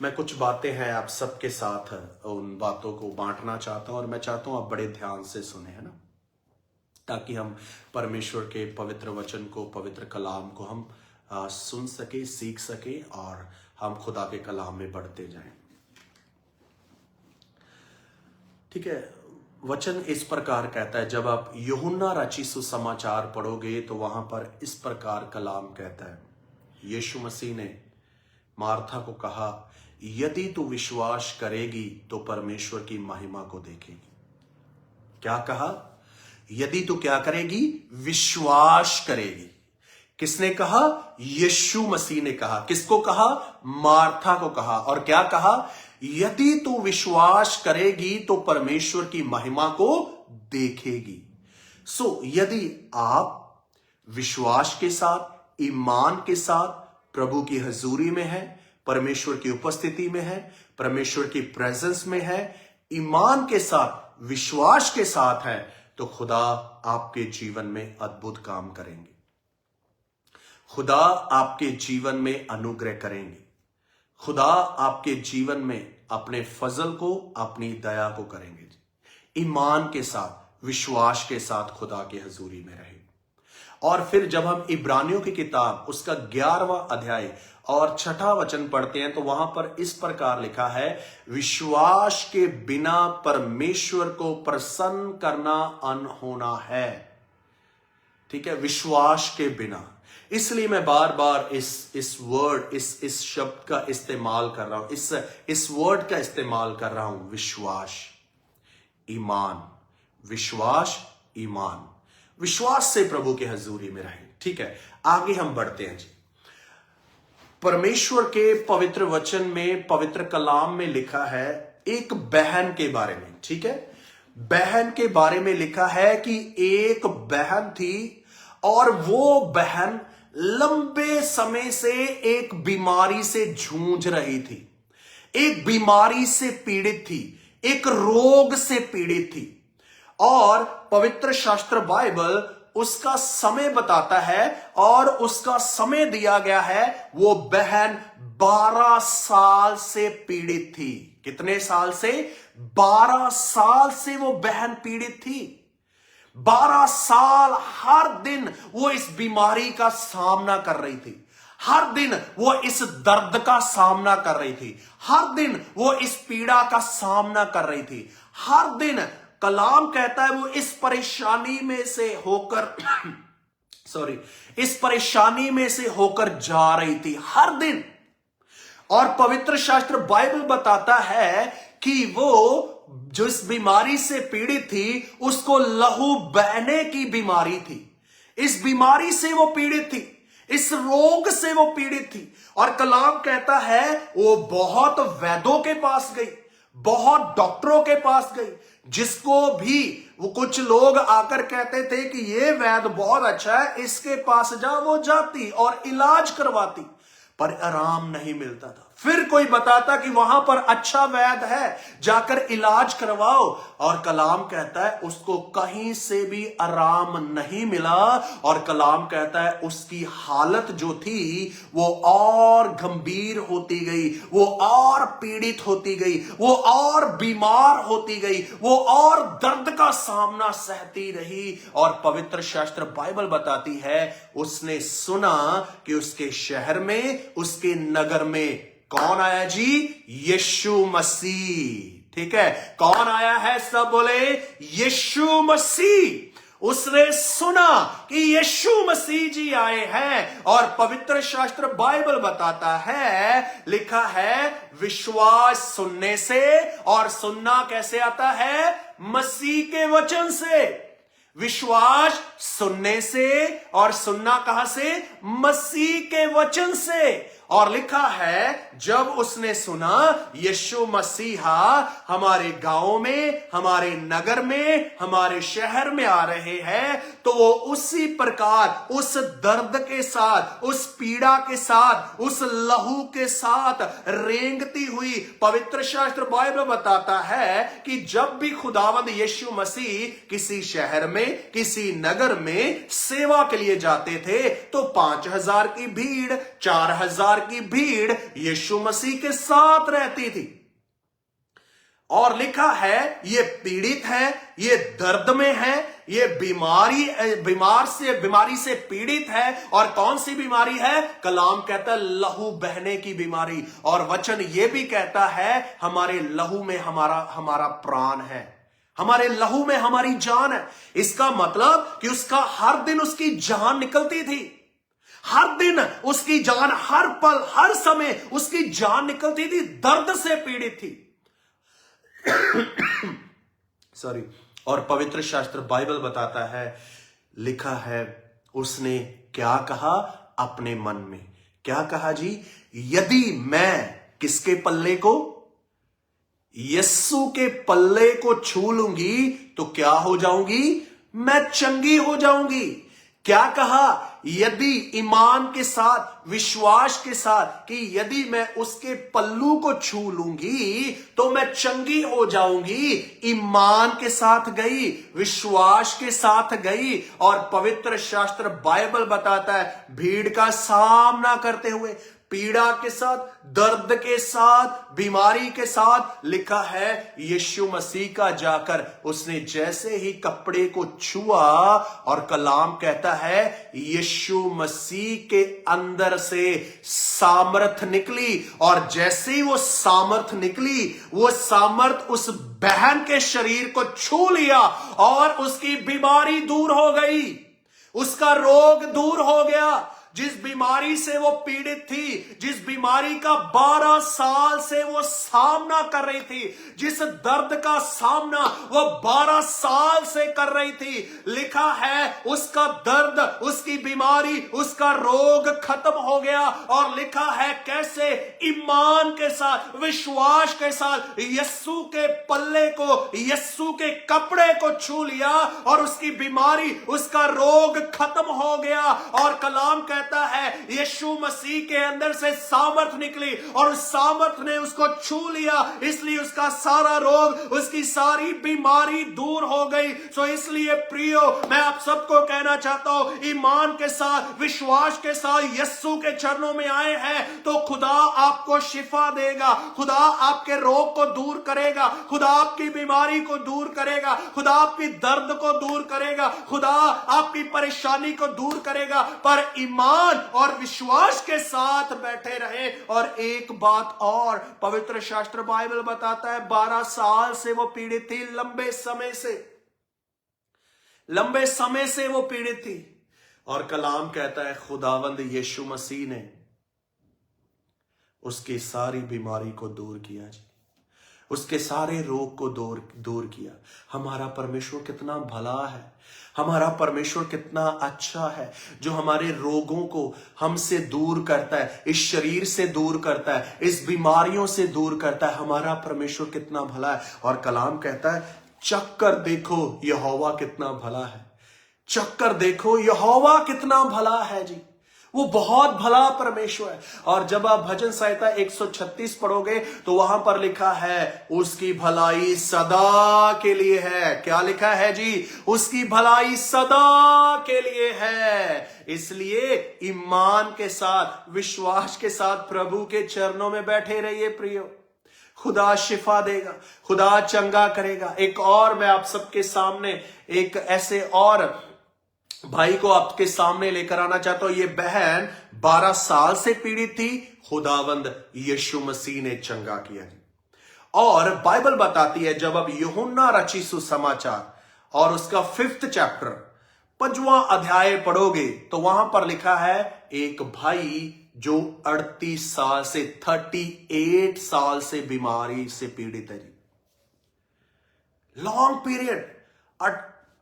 मैं कुछ बातें हैं आप सबके साथ उन बातों को बांटना चाहता हूं, और मैं चाहता हूं आप बड़े ध्यान से सुने, है ना, ताकि हम परमेश्वर के पवित्र वचन को, पवित्र कलाम को हम सुन सके, सीख सके, और हम खुदा के कलाम में बढ़ते जाएं। ठीक है, वचन इस प्रकार कहता है, जब आप यूहन्ना रचित सुसमाचार पढ़ोगे तो वहां पर इस प्रकार कलाम कहता है, यीशु मसीह ने मार्था को कहा, यदि तू विश्वास करेगी तो परमेश्वर की महिमा को देखेगी। क्या कहा? यदि तू क्या करेगी? विश्वास करेगी। किसने कहा? यीशु मसीह ने कहा। किसको कहा? मार्था को कहा। और क्या कहा? यदि तू विश्वास करेगी तो परमेश्वर की महिमा को देखेगी। यदि आप विश्वास के साथ, ईमान के साथ प्रभु की हजूरी में है, परमेश्वर की उपस्थिति में है, परमेश्वर की प्रेजेंस में है, ईमान के साथ, विश्वास के साथ है, तो खुदा आपके जीवन में अद्भुत काम करेंगे। खुदा आपके जीवन में अनुग्रह करेंगे। खुदा आपके जीवन में अपने फजल को, अपनी दया को करेंगे। ईमान के साथ, विश्वास के साथ खुदा की हजूरी में रहे। और फिर जब हम इब्रानियों की किताब उसका 11वां अध्याय और 6ठा वचन पढ़ते हैं तो वहां पर इस प्रकार लिखा है, विश्वास के बिना परमेश्वर को प्रसन्न करना अनहोना है। ठीक है, विश्वास के बिना। इसलिए मैं बार बार इस शब्द का इस्तेमाल कर रहा हूं, इस वर्ड का इस्तेमाल कर रहा हूं, विश्वास, ईमान, विश्वास, ईमान। विश्वास से प्रभु के हजूरी में रहें। ठीक है, आगे हम बढ़ते हैं जी। परमेश्वर के पवित्र वचन में, पवित्र कलाम में लिखा है एक बहन के बारे में। ठीक है, बहन के बारे में लिखा है कि एक बहन थी और वो बहन लंबे समय से एक बीमारी से जूझ रही थी, एक बीमारी से पीड़ित थी, एक रोग से पीड़ित थी। और पवित्र शास्त्र बाइबल उसका समय बताता है और उसका समय दिया गया है। वो बहन 12 साल से पीड़ित थी। कितने साल से? 12 साल से वो बहन पीड़ित थी। 12 साल हर दिन वो इस बीमारी का सामना कर रही थी। हर दिन वो इस दर्द का सामना कर रही थी। हर दिन वो इस पीड़ा का सामना कर रही थी। हर दिन कलाम कहता है वो इस परेशानी में से होकर इस परेशानी में से होकर जा रही थी हर दिन। और पवित्र शास्त्र बाइबल बताता है कि वो जो इस बीमारी से पीड़ित थी उसको लहू बहने की बीमारी थी। इस बीमारी से वो पीड़ित थी, इस रोग से वो पीड़ित थी। और कलाम कहता है वो बहुत वैद्यों के पास गई, बहुत डॉक्टरों के पास गई, जिसको भी वो कुछ लोग आकर कहते थे कि ये वैद्य बहुत अच्छा है, इसके पास जा, वो जाती और इलाज करवाती, पर आराम नहीं मिलता था। फिर कोई बताता कि वहां पर अच्छा वैद्य है, जाकर इलाज करवाओ, और कलाम कहता है उसको कहीं से भी आराम नहीं मिला। और कलाम कहता है उसकी हालत जो थी वो और गंभीर होती गई, वो और पीड़ित होती गई, वो और बीमार होती गई, वो और दर्द का सामना सहती रही। और पवित्र शास्त्र बाइबल बताती है उसने सुना कि उसके शहर में, उसके नगर में कौन आया जी? यीशु मसीह। ठीक है, कौन आया है? सब बोले यीशु मसीह। उसने सुना कि यीशु मसीह जी आए हैं। और पवित्र शास्त्र बाइबल बताता है, लिखा है विश्वास सुनने से, और सुनना कैसे आता है? मसीह के वचन से। विश्वास सुनने से, और सुनना कहां से? मसीह के वचन से। और लिखा है जब उसने सुना यीशु मसीहा हमारे गांव में, हमारे नगर में, हमारे शहर में आ रहे हैं, तो वो उसी प्रकार उस दर्द के साथ, उस पीड़ा के साथ, उस लहू के साथ रेंगती हुई, पवित्र शास्त्र बाइबल बताता है कि जब भी खुदावंद यीशु मसीह किसी शहर में, किसी नगर में सेवा के लिए जाते थे तो 5000 की भीड़, 4000 की भीड़ यीशु मसीह के साथ रहती थी। और लिखा है ये पीड़ित है, ये दर्द में है, ये बीमारी से पीड़ित है। और कौन सी बीमारी है? कलाम कहता है लहू बहने की बीमारी। और वचन ये भी कहता है हमारे लहू में हमारा प्राण है, हमारे लहू में हमारी जान है। इसका मतलब कि उसका हर दिन उसकी जान निकलती थी, हर दिन उसकी जान, हर पल, हर समय उसकी जान निकलती थी, दर्द से पीड़ित थी। और पवित्र शास्त्र बाइबल बताता है, लिखा है उसने क्या कहा अपने मन में? क्या कहा जी? यदि मैं किसके पल्ले को? यीशु के पल्ले को छू लूंगी तो क्या हो जाऊंगी? मैं चंगी हो जाऊंगी। क्या कहा? यदि ईमान के साथ, विश्वास के साथ कि यदि मैं उसके पल्लू को छू लूंगी तो मैं चंगी हो जाऊंगी। ईमान के साथ गई, विश्वास के साथ गई, और पवित्र शास्त्र बाइबल बताता है भीड़ का सामना करते हुए, पीड़ा के साथ, दर्द के साथ, बीमारी के साथ, लिखा है यीशु मसीह का जाकर उसने जैसे ही कपड़े को छुआ, और कलाम कहता है यीशु मसीह के अंदर से सामर्थ निकली, और जैसे ही वो सामर्थ निकली, वो सामर्थ उस बहन के शरीर को छू लिया और उसकी बीमारी दूर हो गई, उसका रोग दूर हो गया। जिस बीमारी से वो पीड़ित थी, जिस बीमारी का 12 साल से वो सामना कर रही थी, जिस दर्द का सामना वो 12 साल से कर रही थी, लिखा है उसका दर्द, उसकी बीमारी, उसका रोग खत्म हो गया। और लिखा है कैसे? ईमान के साथ, विश्वास के साथ यीशु के पल्ले को, यीशु के कपड़े को छू लिया और उसकी बीमारी, उसका रोग खत्म हो गया। और कलाम कहता है यीशु मसीह के अंदर से सामर्थ निकली और उस सामर्थ ने उसको छू लिया, इसलिए उसका सारा रोग, उसकी सारी बीमारी दूर हो गई। सो इसलिए प्रियो, मैं आप सबको कहना चाहता हूं, ईमान के साथ, विश्वास के साथ यीशु के चरणों में आए हैं तो खुदा आपको शिफा देगा, खुदा आपके रोग को दूर करेगा, खुदा आपकी बीमारी को दूर करेगा, खुदा आपकी दर्द को दूर करेगा, खुदा आपकी परेशानी को दूर करेगा। पर ईमान और विश्वास के साथ बैठे रहे। और एक बात और, पवित्र शास्त्र बाइबल बताता है 12 साल से वो पीड़ित थी, लंबे समय से वो पीड़ित थी। और कलाम कहता है खुदावंद यीशु मसीह ने उसकी सारी बीमारी को दूर किया जी, उसके सारे रोग को दूर किया। हमारा परमेश्वर कितना भला है, हमारा परमेश्वर कितना अच्छा है, जो हमारे रोगों को हमसे दूर करता है, इस शरीर से दूर करता है, इस बीमारियों से दूर करता है। हमारा परमेश्वर कितना भला है। और कलाम कहता है चख कर देखो यहोवा कितना भला है, चख कर देखो यहोवा कितना भला है जी, वो बहुत भला परमेश्वर है। और जब आप भजन संहिता 136 पढ़ोगे तो वहां पर लिखा है उसकी भलाई सदा के लिए है। क्या लिखा है जी? उसकी भलाई सदा के लिए है। इसलिए ईमान के साथ, विश्वास के साथ प्रभु के चरणों में बैठे रहिए प्रियो, खुदा शिफा देगा, खुदा चंगा करेगा। एक और मैं आप सबके सामने एक ऐसे और भाई को आपके सामने लेकर आना चाहता हूं। ये बहन 12 साल से पीड़ित थी, खुदावंद यीशु मसीह ने चंगा किया। और बाइबल बताती है जब अब यूहन्ना रची सुसमाचार और उसका 5th चैप्टर 5वां अध्याय पढ़ोगे तो वहां पर लिखा है एक भाई जो 38 साल से 38 साल से बीमारी से पीड़ित है जी, लॉन्ग पीरियड,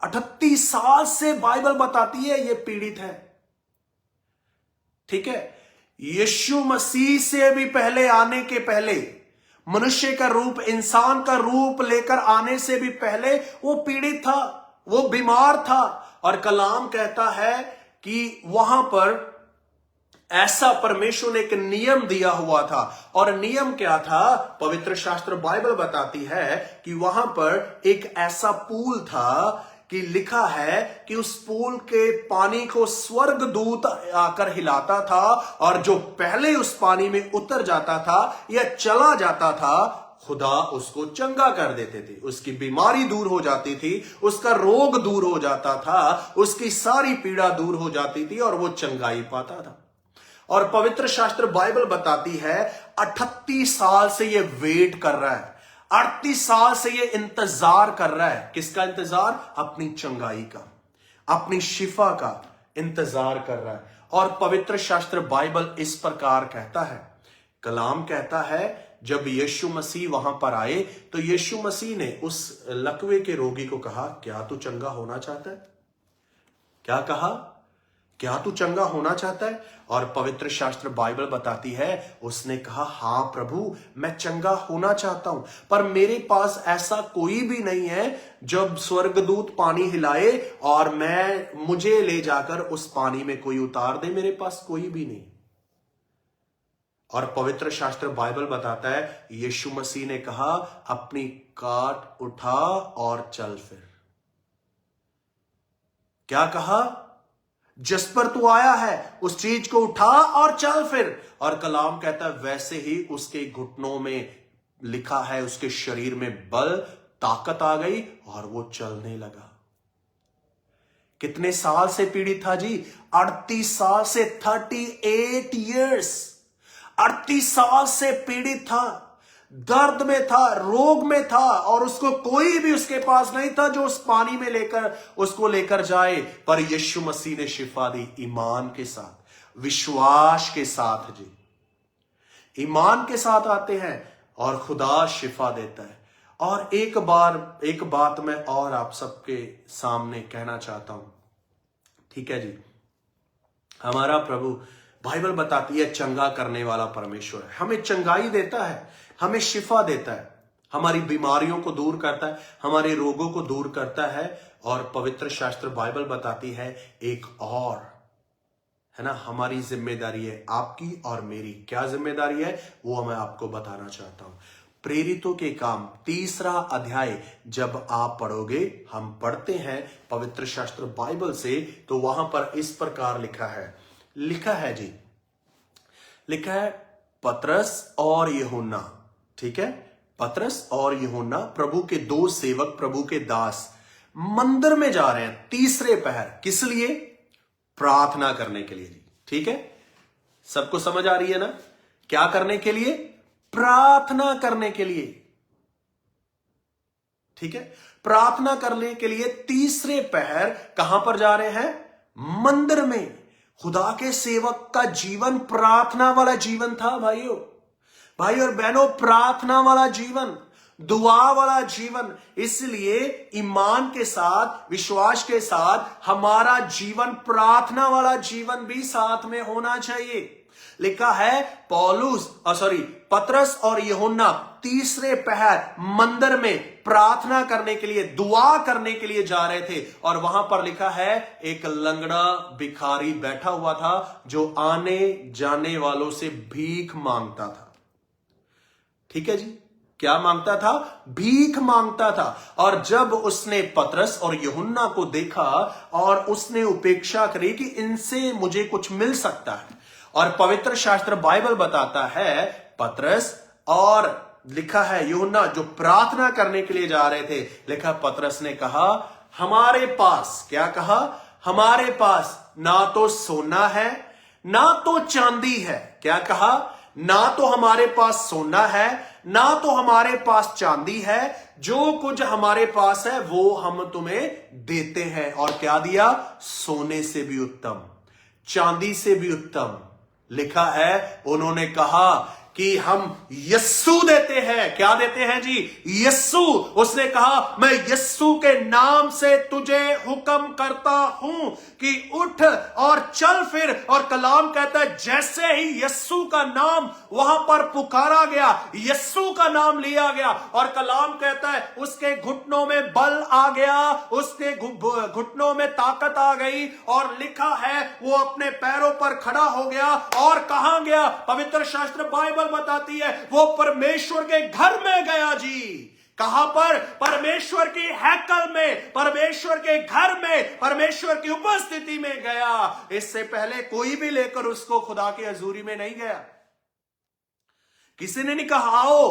38 साल से बाइबल बताती है ये पीड़ित है। ठीक है, यीशु मसीह से भी पहले आने के पहले, मनुष्य का रूप, इंसान का रूप लेकर आने से भी पहले वो पीड़ित था, वो बीमार था। और कलाम कहता है कि वहां पर ऐसा परमेश्वर ने एक नियम दिया हुआ था। और नियम क्या था? पवित्र शास्त्र बाइबल बताती है कि वहां पर एक ऐसा पूल था कि लिखा है कि उस पूल के पानी को स्वर्गदूत आकर हिलाता था, और जो पहले उस पानी में उतर जाता था या चला जाता था, खुदा उसको चंगा कर देते थे, उसकी बीमारी दूर हो जाती थी, उसका रोग दूर हो जाता था, उसकी सारी पीड़ा दूर हो जाती थी और वो चंगाई पाता था। और पवित्र शास्त्र बाइबल बताती है 38 साल से ये वेट कर रहा है, 38 साल से ये इंतजार कर रहा है। किसका इंतजार? अपनी चंगाई का, अपनी शिफा का इंतजार कर रहा है। और पवित्र शास्त्र बाइबल इस प्रकार कहता है, कलाम कहता है जब यीशु मसीह वहां पर आए तो यीशु मसीह ने उस लकवे के रोगी को कहा क्या तू चंगा होना चाहता है? क्या कहा? क्या तू चंगा होना चाहता है? और पवित्र शास्त्र बाइबल बताती है, उसने कहा हां प्रभु, मैं चंगा होना चाहता हूं, पर मेरे पास ऐसा कोई भी नहीं है जब स्वर्गदूत पानी हिलाए और मुझे ले जाकर उस पानी में कोई उतार दे, मेरे पास कोई भी नहीं। और पवित्र शास्त्र बाइबल बताता है, यीशु मसीह ने कहा अपनी काट उठा और चल फिर। क्या कहा? जिस पर तू आया है उस चीज को उठा और चल फिर। और कलाम कहता है वैसे ही उसके घुटनों में लिखा है, उसके शरीर में बल, ताकत आ गई और वो चलने लगा। कितने साल से पीड़ित था जी? 38 साल से, 38 ईयर्स, 38 साल से पीड़ित था, दर्द में था, रोग में था, और उसको कोई भी उसके पास नहीं था जो उस पानी में उसको लेकर जाए। पर यीशु मसीह ने शिफा दी बाईमान के साथ, विश्वास के साथ जी। ईमान के साथ आते हैं और खुदा शिफा देता है। और एक बात मैं और आप सबके सामने कहना चाहता हूं, ठीक है जी। हमारा प्रभु, बाइबल बताती है, चंगा करने वाला परमेश्वर है। हमें चंगाई देता है, हमें शिफा देता है, हमारी बीमारियों को दूर करता है, हमारे रोगों को दूर करता है। और पवित्र शास्त्र बाइबल बताती है एक और, है ना, हमारी जिम्मेदारी है, आपकी और मेरी। क्या जिम्मेदारी है वो मैं आपको बताना चाहता हूं। प्रेरितों के काम 3 अध्याय जब आप पढ़ोगे, हम पढ़ते हैं पवित्र शास्त्र बाइबल से, तो वहां पर इस प्रकार लिखा है जी, लिखा है पतरस और यूहन्ना, ठीक है, पतरस और यूहन्ना प्रभु के 2 सेवक, प्रभु के दास, मंदिर में जा रहे हैं 3 पहर। किस लिए? प्रार्थना करने के लिए जी, ठीक है। सबको समझ आ रही है ना? क्या करने के लिए? प्रार्थना करने के लिए, ठीक है। प्रार्थना करने के लिए 3 पहर कहां पर जा रहे हैं? मंदिर में। खुदा के सेवक का जीवन प्रार्थना वाला जीवन था भाइयों, भाई और बहनों, प्रार्थना वाला जीवन, दुआ वाला जीवन। इसलिए ईमान के साथ, विश्वास के साथ हमारा जीवन प्रार्थना वाला जीवन भी साथ में होना चाहिए। लिखा है पतरस और यूहन्ना 3 पहर मंदिर में प्रार्थना करने के लिए, दुआ करने के लिए जा रहे थे। और वहां पर लिखा है एक लंगड़ा भिखारी बैठा हुआ था जो आने जाने वालों से भीख मांगता था, ठीक है जी। क्या मांगता था? भीख मांगता था। और जब उसने पतरस और यूहन्ना को देखा और उसने उपेक्षा करी कि इनसे मुझे कुछ मिल सकता है, और पवित्र शास्त्र बाइबल बताता है पतरस और लिखा है यूहन्ना जो प्रार्थना करने के लिए जा रहे थे, लिखा पतरस ने कहा हमारे पास, क्या कहा? हमारे पास ना तो सोना है ना तो चांदी है। क्या कहा? ना तो हमारे पास सोना है ना तो हमारे पास चांदी है, जो कुछ हमारे पास है वो हम तुम्हें देते हैं। और क्या दिया? सोने से भी उत्तम, चांदी से भी उत्तम। लिखा है उन्होंने कहा कि हम यस्सु देते हैं। क्या देते हैं जी? यस्सु। उसने कहा मैं यस्सु के नाम से तुझे हुक्म करता हूं कि उठ और चल फिर। और कलाम कहता है जैसे ही यस्सु का नाम वहां पर पुकारा गया, यस्सु का नाम लिया गया, और कलाम कहता है उसके घुटनों में बल आ गया, उसके घुटनों में ताकत आ गई, और लिखा है वो अपने पैरों पर खड़ा हो गया। और कहां गया? पवित्र शास्त्र बाइबल बताती है वो परमेश्वर के घर में गया जी। कहां पर? परमेश्वर की हैकल में, परमेश्वर के घर में, परमेश्वर की उपस्थिति में गया। इससे पहले कोई भी लेकर उसको खुदा की हजूरी में नहीं गया। किसी ने नहीं कहा आओ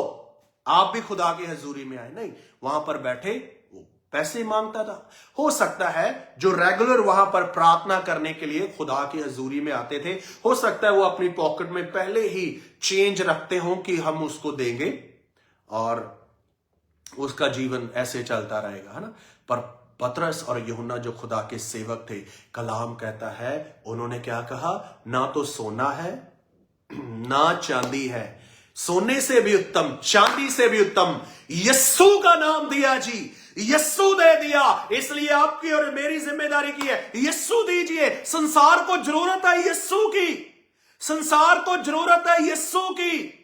आप भी खुदा की हजूरी में आए, नहीं, वहां पर बैठे वो पैसे मांगता था। हो सकता है जो रेगुलर वहां पर प्रार्थना करने के लिए खुदा की हजूरी में आते थे, हो सकता है वो अपनी पॉकेट में पहले ही चेंज रखते हो कि हम उसको देंगे और उसका जीवन ऐसे चलता रहेगा, है ना। पर पतरस और यूहन्ना जो खुदा के सेवक थे, कलाम कहता है उन्होंने क्या कहा? ना तो सोना है ना चांदी है, सोने से भी उत्तम, चांदी से भी उत्तम यस्सु का नाम दिया जी। यस्सु दे दिया। इसलिए आपकी और मेरी जिम्मेदारी की है, यस्सु दीजिए। संसार को जरूरत है यस्सु की, संसार को जरूरत है यस्सु की,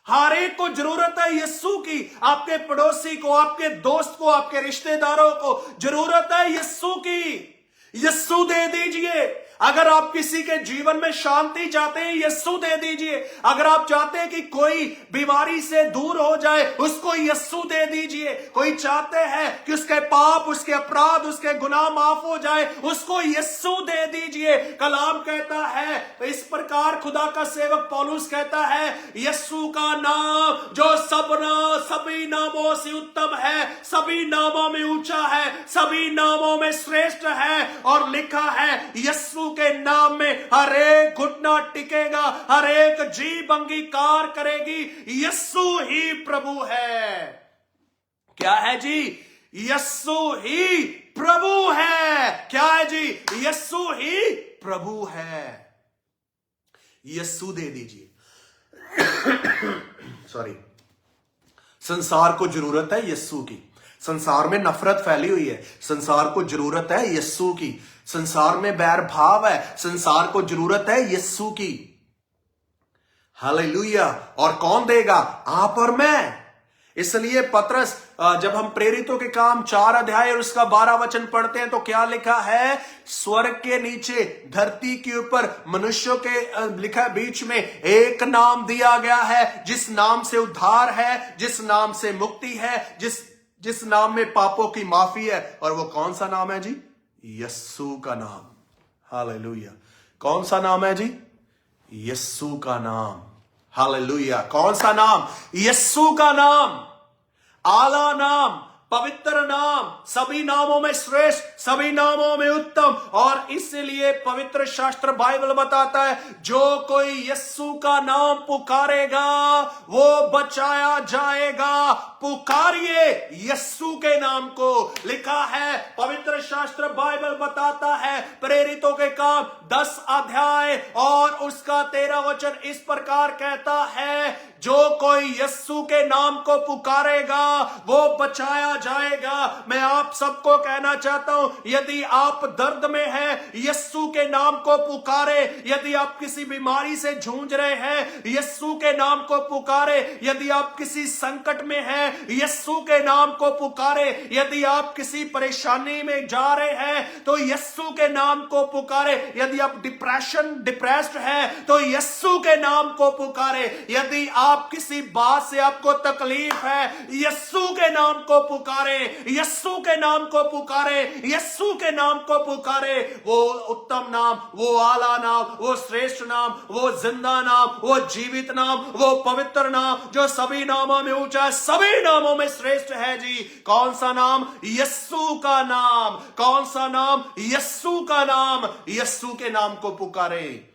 हर एक को जरूरत है यस्सु की। आपके पड़ोसी को, आपके दोस्त को, आपके रिश्तेदारों को जरूरत है यस्सु की। यस्सु दे दीजिए। अगर आप किसी के जीवन में शांति चाहते हैं, यस्सु दे दीजिए। अगर आप चाहते हैं कि कोई बीमारी से दूर हो जाए, उसको यस्सु दे दीजिए। कोई चाहते हैं कि उसके पाप, उसके अपराध, उसके गुनाह माफ हो जाए, उसको यस्सु दे दीजिए। कलाम कहता है, तो इस प्रकार खुदा का सेवक पौलुस कहता है, यस्सु का नाम जो सभी नामों से उत्तम है, सभी नामों में ऊंचा है, सभी नामों में श्रेष्ठ है। और लिखा है, यस्सु के नाम में हर एक घुटना टिकेगा, हर एक जीभ अंगीकार करेगी, यस्सु ही प्रभु है। क्या है जी? यस्सु ही प्रभु है। क्या है जी? यस्सु ही प्रभु है। यस्सु दे दीजिए। सॉरी, संसार को जरूरत है यस्सु की। संसार में नफरत फैली हुई है, संसार को जरूरत है यस्सु की। संसार में बैर भाव है, संसार को जरूरत है यस्सु की। हालेलुया। और कौन देगा? आप और मैं। इसलिए पतरस, जब हम प्रेरितों के काम 4 अध्याय और उसका 12 वचन पढ़ते हैं तो क्या लिखा है? स्वर्ग के नीचे, धरती के ऊपर, मनुष्यों के लिखा है बीच में एक नाम दिया गया है, जिस नाम से उद्धार है, जिस नाम से मुक्ति है, जिस नाम में पापों की माफी है। और वो कौन सा नाम है जी? यस्सु का नाम। हालेलुया। कौन सा नाम है जी? यस्सु का नाम। हालेलुया। कौन सा नाम? यस्सु का नाम। आला नाम, पवित्र नाम, सभी नामों में श्रेष्ठ, सभी नामों में उत्तम। और इसलिए पवित्र शास्त्र बाइबल बताता है, जो कोई यस्सु का नाम पुकारेगा वो बचाया जाएगा। पुकारिए यस्सु के नाम को। लिखा है, पवित्र शास्त्र बाइबल बताता है, प्रेरितों के काम 10 अध्याय और उसका 13 वचन इस प्रकार कहता है, जो कोई यस्सु के नाम को पुकारेगा वो बचाया जाएगा। मैं आप सबको कहना चाहता हूं, यदि आप दर्द में हैं, यस्सु के नाम को पुकारे। यदि आप किसी बीमारी से जूझ रहे हैं, यस्सु के नाम को पुकारे। यदि आप किसी संकट में हैं, यस्सु के नाम को पुकारे। यदि आप किसी परेशानी में जा रहे हैं तो यस्सु के नाम को पुकारे। यदि आप डिप्रेस्ड हैं तो यस्सु के नाम को पुकारे। यदि आप किसी बात से आपको तकलीफ है, यस्सु के नाम को पुकारे, यस्सु के नाम को पुकारे, यस्सु के नाम को पुकारे। वो उत्तम नाम, वो आला नाम, वो श्रेष्ठ नाम, वो जिंदा नाम, वो जीवित नाम, वो पवित्र नाम, जो सभी नामों में ऊंचा है, सभी नामों में श्रेष्ठ है जी। कौन सा नाम? यस्सु का नाम। कौन सा नाम? यस्सु का नाम। यस्सु के नाम को पुकारे,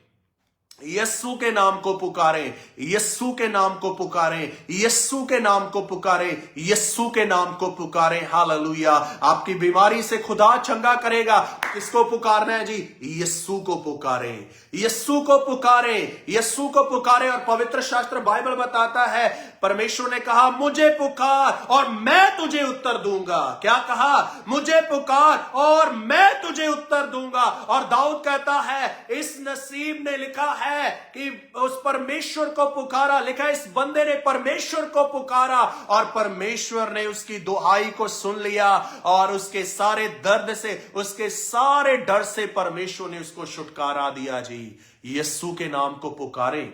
यस्सु के नाम को पुकारे, यस्सु के नाम को पुकारे, यस्सु के नाम को पुकारे, यस्सु के नाम को पुकारे। हालेलुया। आपकी बीमारी से खुदा चंगा करेगा। किसको पुकारना है जी? यस्सु को पुकारे, यस्सु को पुकारे, यस्सु को पुकारे। और पवित्र शास्त्र बाइबल बताता है, परमेश्वर ने कहा, मुझे पुकार और मैं तुझे उत्तर दूंगा। क्या कहा? मुझे पुकार और मैं तुझे उत्तर दूंगा। और दाऊद कहता है, इस नसीब ने लिखा है कि उस परमेश्वर को पुकारा। लिखा है, इस बंदे ने परमेश्वर को पुकारा और परमेश्वर ने उसकी दुहाई को सुन लिया और उसके सारे दर्द से, उसके सारे डर से परमेश्वर ने उसको छुटकारा दिया जी। यस्सु के नाम को पुकारे,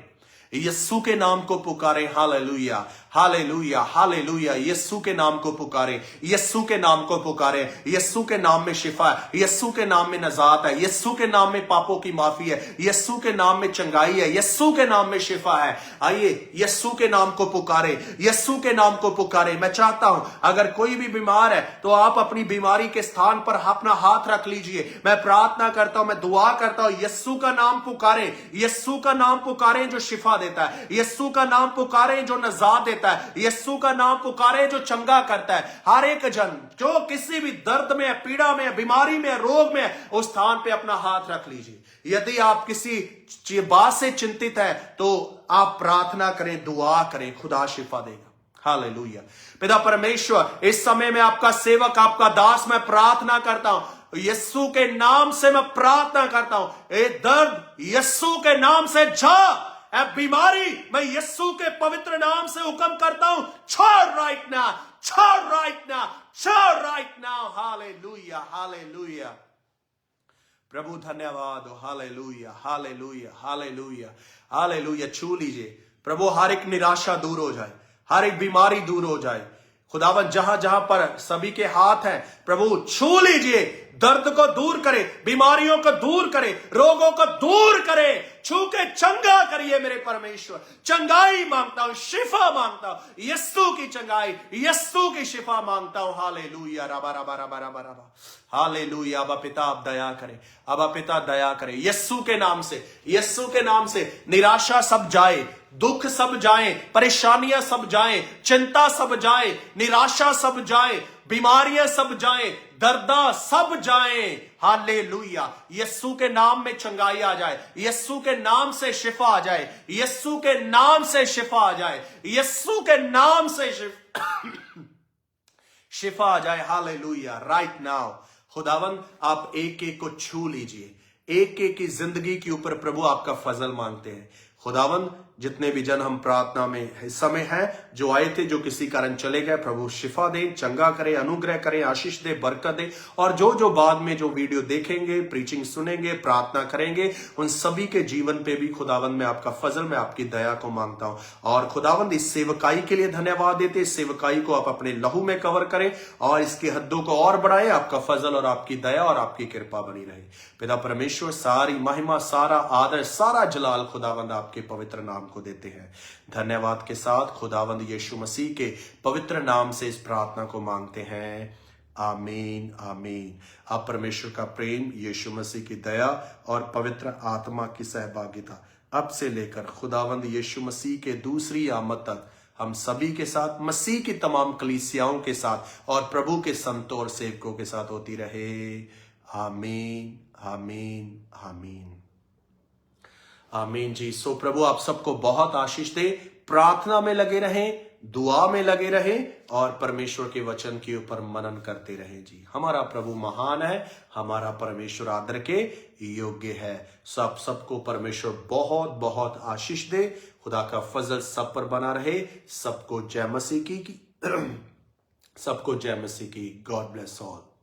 यस्सु के नाम को पुकारे। Hallelujah, hallelujah, hallelujah. यस्सु के नाम को पुकारे, यस्सु के नाम को पुकारे। यस्सु के नाम में शिफा है, यस्सु के नाम में नजात है, यस्सु के नाम में पापों की माफी है, यस्सु के नाम में चंगाई है, यस्सु के नाम में शिफा है। आइए यस्सु के नाम को पुकारे, यस्सु के नाम को पुकारे। मैं चाहता हूं, अगर कोई भी बीमार है तो आप अपनी बीमारी के स्थान पर अपना हाथ रख लीजिए। मैं प्रार्थना करता हूं, मैं दुआ करता हूं, यस्सु का नाम पुकारे, यस्सु का नाम पुकारे जो शिफा देता है, यस्सु का नाम पुकारे जो नजात देता है, यस्सु का नाम पुकारे जो चंगा करता है। हर एक जन जो किसी भी दर्द में, पीड़ा में, बीमारी में, रोग में, उस स्थान पे अपना हाथ रख लीजिए। यदि आप किसी बात से चिंतित है तो आप प्रार्थना करें, दुआ करें, खुदा शिफा देगा। हालेलुया। पिता परमेश्वर, इस समय में आपका सेवक, आपका दास, मैं प्रार्थना करता हूं, यीशु के नाम से मैं प्रार्थना करता हूं, ए दर्द यीशु के नाम से जा, ए बीमारी मैं यीशु के पवित्र नाम से हुक्म करता हूं, छोड़ राइट नाउ, छोड़ राइट नाउ, छोड़ राइट नाउ। Hallelujah, hallelujah. प्रभु धन्यवाद हो। Hallelujah, hallelujah, hallelujah, hallelujah. छू लीजिए प्रभु, हर एक निराशा दूर हो जाए, हर एक बीमारी दूर हो जाए। खुदावन जहां जहां पर सभी के हाथ हैं, प्रभु छू लीजिए, दर्द को दूर करे, बीमारियों को दूर करे, रोगों को दूर करे, छू के चंगा करिए मेरे परमेश्वर। चंगाई मांगता हूं, शिफा मांगता हूं, यीशु की चंगाई, यीशु की शिफा मांगता हूं। हालेलुया, रबा रबा रबा रबा रबा। हालेलुया। अबा पिता आप दया करें, अबा पिता दया करें, यीशु के नाम से, यीशु के नाम से निराशा सब जाए, दुख सब जाए, परेशानियां सब जाए, चिंता सब जाए, निराशा सब जाए, बीमारियां सब जाए, दर्दा सब जाए। हालेलुया। यीशु के नाम में चंगाई आ जाए, यीशु के नाम से शिफा आ जाए, यीशु के नाम से शिफा आ जाए, यीशु के नाम से शिफा आ जाए। हालेलुया। राइट नाउ खुदावन आप एक एक को छू लीजिए, एक एक की जिंदगी के ऊपर प्रभु आपका फजल मांगते हैं। खुदावन जितने भी जन हम प्रार्थना में हिस्सा में हैं, जो आए थे, जो किसी कारण चले गए, प्रभु शिफा दे, चंगा करे, अनुग्रह करे, आशीष दे, बरकत दे। और जो जो बाद में जो वीडियो देखेंगे, प्रीचिंग सुनेंगे, प्रार्थना करेंगे, उन सभी के जीवन पे भी खुदावंद में आपका फजल, में आपकी दया को मांगता हूं। और खुदावंद इस सेवकाई के लिए धन्यवाद देते, इस सेवकाई को आप अपने लहू में कवर करें और इसकी हद्दों को और बढ़ाएं। आपका फजल और आपकी दया और आपकी कृपा बनी रहे। पिता परमेश्वर, सारी महिमा, सारा आदर, सारा जलाल खुदावंद आपके पवित्र नाम को देते हैं। धन्यवाद के साथ खुदावंद यीशु मसीह के पवित्र नाम से इस प्रार्थना को मांगते हैं। आमीन, आमीन। आप परमेश्वर का प्रेम, यीशु मसीह की दया और पवित्र आत्मा की सहभागिता अब से लेकर खुदावंद यीशु मसीह के दूसरी आमद तक हम सभी के साथ, मसीह की तमाम कलीसियाओं के साथ और प्रभु के संतों और सेवकों के साथ होती रहे। आमीन, आमीन, आमीन, आमीन जी। सो प्रभु आप सबको बहुत आशीष दे। प्रार्थना में लगे रहें, दुआ में लगे रहें और परमेश्वर के वचन के ऊपर मनन करते रहें जी। हमारा प्रभु महान है, हमारा परमेश्वर आदर के योग्य है। सो आप सबको परमेश्वर बहुत बहुत आशीष दे। खुदा का फजल सब पर बना रहे। सबको जय मसीह की सबको जय मसीह की। God bless all.